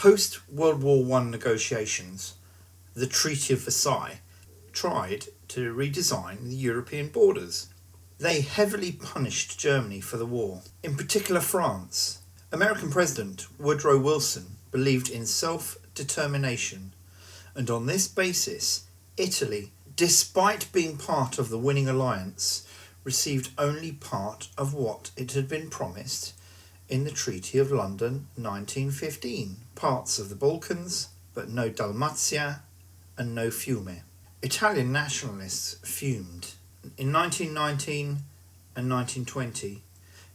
Post-World War I negotiations, the Treaty of Versailles tried to redesign the European borders. They heavily punished Germany for the war, in particular France. American President Woodrow Wilson believed in self-determination, and on this basis, Italy, despite being part of the winning alliance, received only part of what it had been promised in the Treaty of London 1915, parts of the Balkans, but no Dalmatia and no Fiume. Italian nationalists fumed. In 1919 and 1920,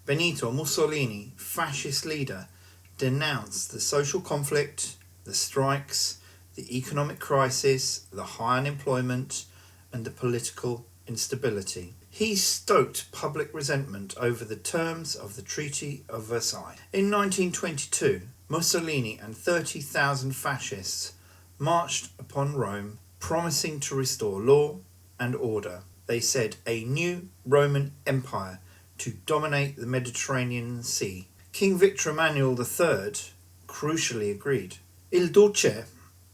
Benito Mussolini, fascist leader, denounced the social conflict, the strikes, the economic crisis, the high unemployment, and the political instability. He stoked public resentment over the terms of the Treaty of Versailles. In 1922, Mussolini and 30,000 fascists marched upon Rome, promising to restore law and order. They said a new Roman Empire to dominate the Mediterranean Sea. King Victor Emmanuel III crucially agreed. Il Duce,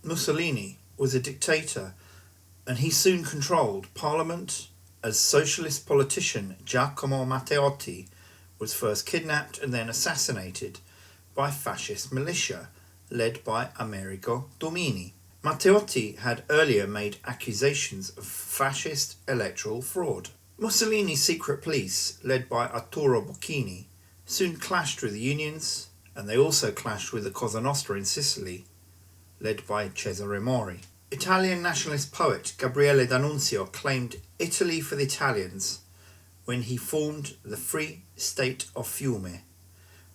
Mussolini, was a dictator, and he soon controlled Parliament, as socialist politician Giacomo Matteotti was first kidnapped and then assassinated by fascist militia led by Amerigo Domini. Matteotti had earlier made accusations of fascist electoral fraud. Mussolini's secret police, led by Arturo Bocchini, soon clashed with the unions, and they also clashed with the Cosa Nostra in Sicily, led by Cesare Mori. Italian nationalist poet Gabriele D'Annunzio claimed Italy for the Italians when he formed the Free State of Fiume,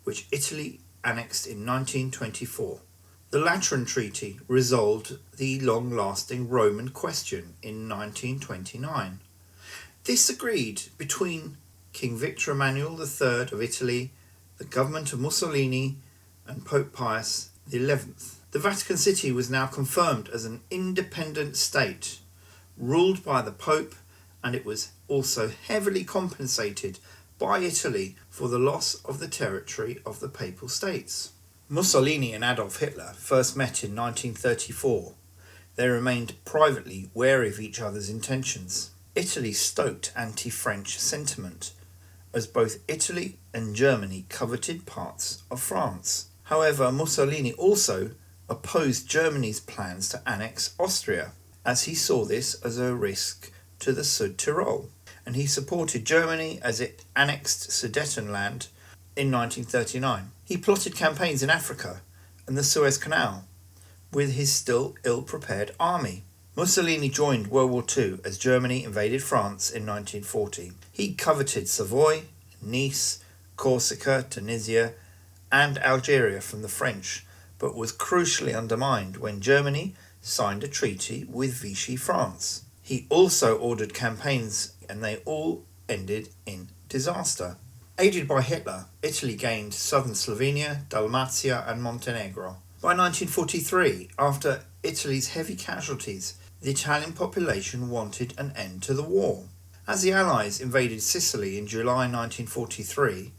which Italy annexed in 1924. The Lateran Treaty resolved the long-lasting Roman question in 1929. This agreed between King Victor Emmanuel III of Italy, the government of Mussolini, and Pope Pius XI. The Vatican City was now confirmed as an independent state, ruled by the Pope, and it was also heavily compensated by Italy for the loss of the territory of the Papal States. Mussolini and Adolf Hitler first met in 1934. They remained privately wary of each other's intentions. Italy stoked anti-French sentiment, as both Italy and Germany coveted parts of France. However, Mussolini also opposed Germany's plans to annex Austria, as he saw this as a risk to the Südtirol, and he supported Germany as it annexed Sudetenland in 1939. He plotted campaigns in Africa and the Suez Canal with his still ill-prepared army. Mussolini joined World War II as Germany invaded France in 1940. He coveted Savoy, Nice, Corsica, Tunisia, and Algeria from the French, but was crucially undermined when Germany signed a treaty with Vichy France. He also ordered campaigns, and they all ended in disaster. Aided by Hitler, Italy gained southern Slovenia, Dalmatia, and Montenegro. By 1943, after Italy's heavy casualties, the Italian population wanted an end to the war. As the Allies invaded Sicily in July 1943,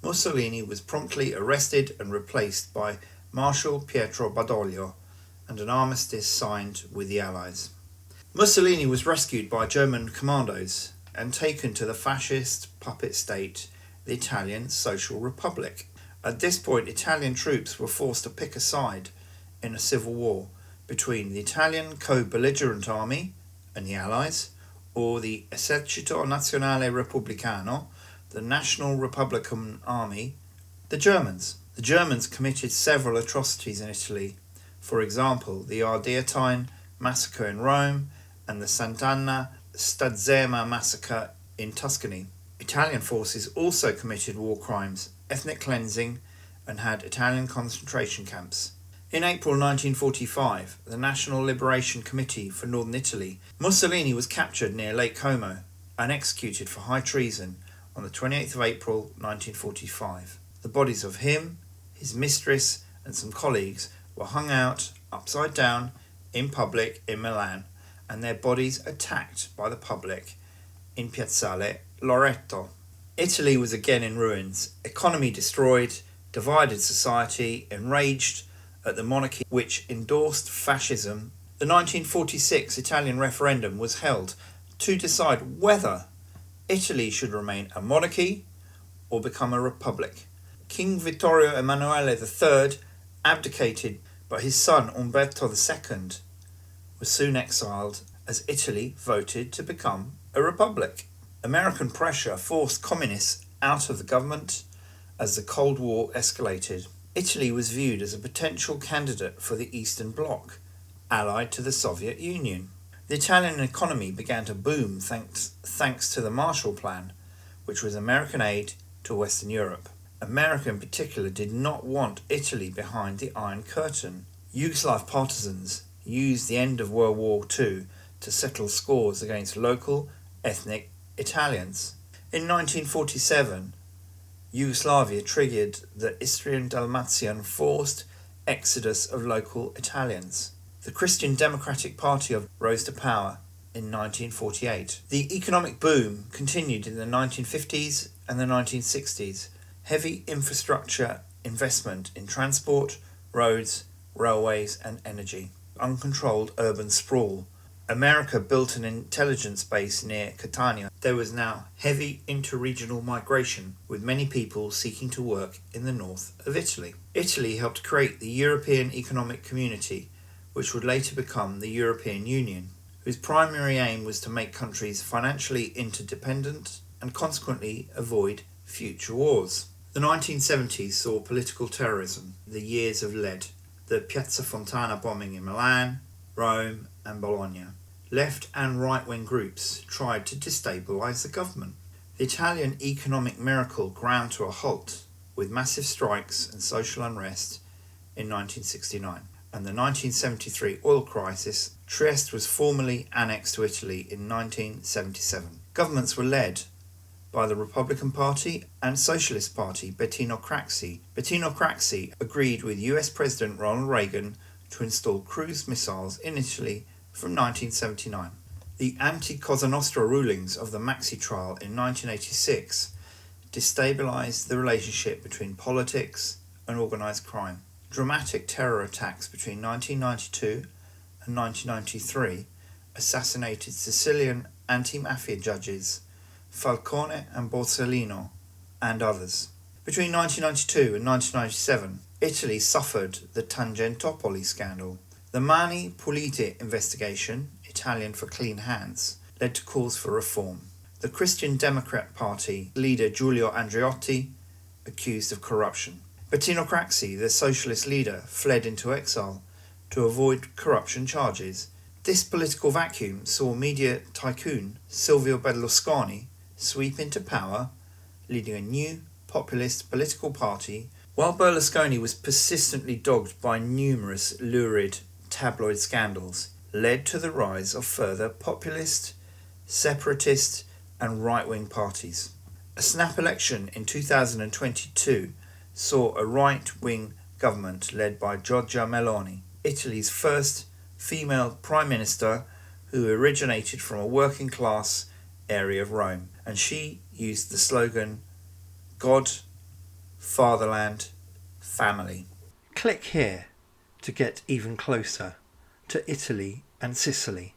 Mussolini was promptly arrested and replaced by Marshal Pietro Badoglio, and an armistice signed with the Allies. Mussolini was rescued by German commandos and taken to the fascist puppet state, the Italian Social Republic. At this point, Italian troops were forced to pick a side in a civil war between the Italian co-belligerent army and the Allies, or the Esercito Nazionale Repubblicano, the National Republican Army, the Germans. The Germans committed several atrocities in Italy, for example, the Ardeatine massacre in Rome and the Sant'Anna Stazzema massacre in Tuscany. Italian forces also committed war crimes, ethnic cleansing, and had Italian concentration camps. In April 1945, the National Liberation Committee for Northern Italy, Mussolini was captured near Lake Como and executed for high treason on the 28th of April 1945. The bodies of him, his mistress, and some colleagues were hung out upside down in public in Milan, and their bodies attacked by the public in Piazzale Loreto. Italy was again in ruins, economy destroyed, divided society, enraged, at the monarchy which endorsed fascism. The 1946 Italian referendum was held to decide whether Italy should remain a monarchy or become a republic. King Vittorio Emanuele III abdicated, but his son Umberto II was soon exiled as Italy voted to become a republic. American pressure forced communists out of the government as the Cold War escalated. Italy was viewed as a potential candidate for the Eastern Bloc, allied to the Soviet Union. The Italian economy began to boom thanks to the Marshall Plan, which was American aid to Western Europe. America in particular did not want Italy behind the Iron Curtain. Yugoslav partisans used the end of World War II to settle scores against local ethnic Italians. In 1947, Yugoslavia triggered the Istrian-Dalmatian forced exodus of local Italians. The Christian Democratic Party rose to power in 1948. The economic boom continued in the 1950s and the 1960s. Heavy infrastructure investment in transport, roads, railways and energy. Uncontrolled urban sprawl. America built an intelligence base near Catania. There was now heavy interregional migration, with many people seeking to work in the north of Italy. Italy helped create the European Economic Community, which would later become the European Union, whose primary aim was to make countries financially interdependent and consequently avoid future wars. The 1970s saw political terrorism, the years of lead, the Piazza Fontana bombing in Milan, Rome and Bologna. Left and right-wing groups tried to destabilise the government. The Italian economic miracle ground to a halt with massive strikes and social unrest in 1969. And the 1973 oil crisis, Trieste was formally annexed to Italy in 1977. Governments were led by the Republican Party and Socialist Party Bettino Craxi. Bettino Craxi agreed with US President Ronald Reagan to install cruise missiles in Italy from 1979. The anti-Cosa Nostra rulings of the Maxi trial in 1986 destabilised the relationship between politics and organised crime. Dramatic terror attacks between 1992 and 1993 assassinated Sicilian anti-mafia judges Falcone and Borsellino and others. Between 1992 and 1997, Italy suffered the Tangentopoli scandal. The Mani Pulite investigation, Italian for clean hands, led to calls for reform. The Christian Democrat Party leader Giulio Andreotti accused of corruption. Bettino Craxi, the socialist leader, fled into exile to avoid corruption charges. This political vacuum saw media tycoon Silvio Berlusconi sweep into power, leading a new populist political party, while Berlusconi was persistently dogged by numerous lurid tabloid scandals, led to the rise of further populist, separatist and right-wing parties. A snap election in 2022 saw a right-wing government led by Giorgia Meloni, Italy's first female prime minister who originated from a working-class area of Rome, and she used the slogan, God, Fatherland, Family. Click here to get even closer to Italy and Sicily.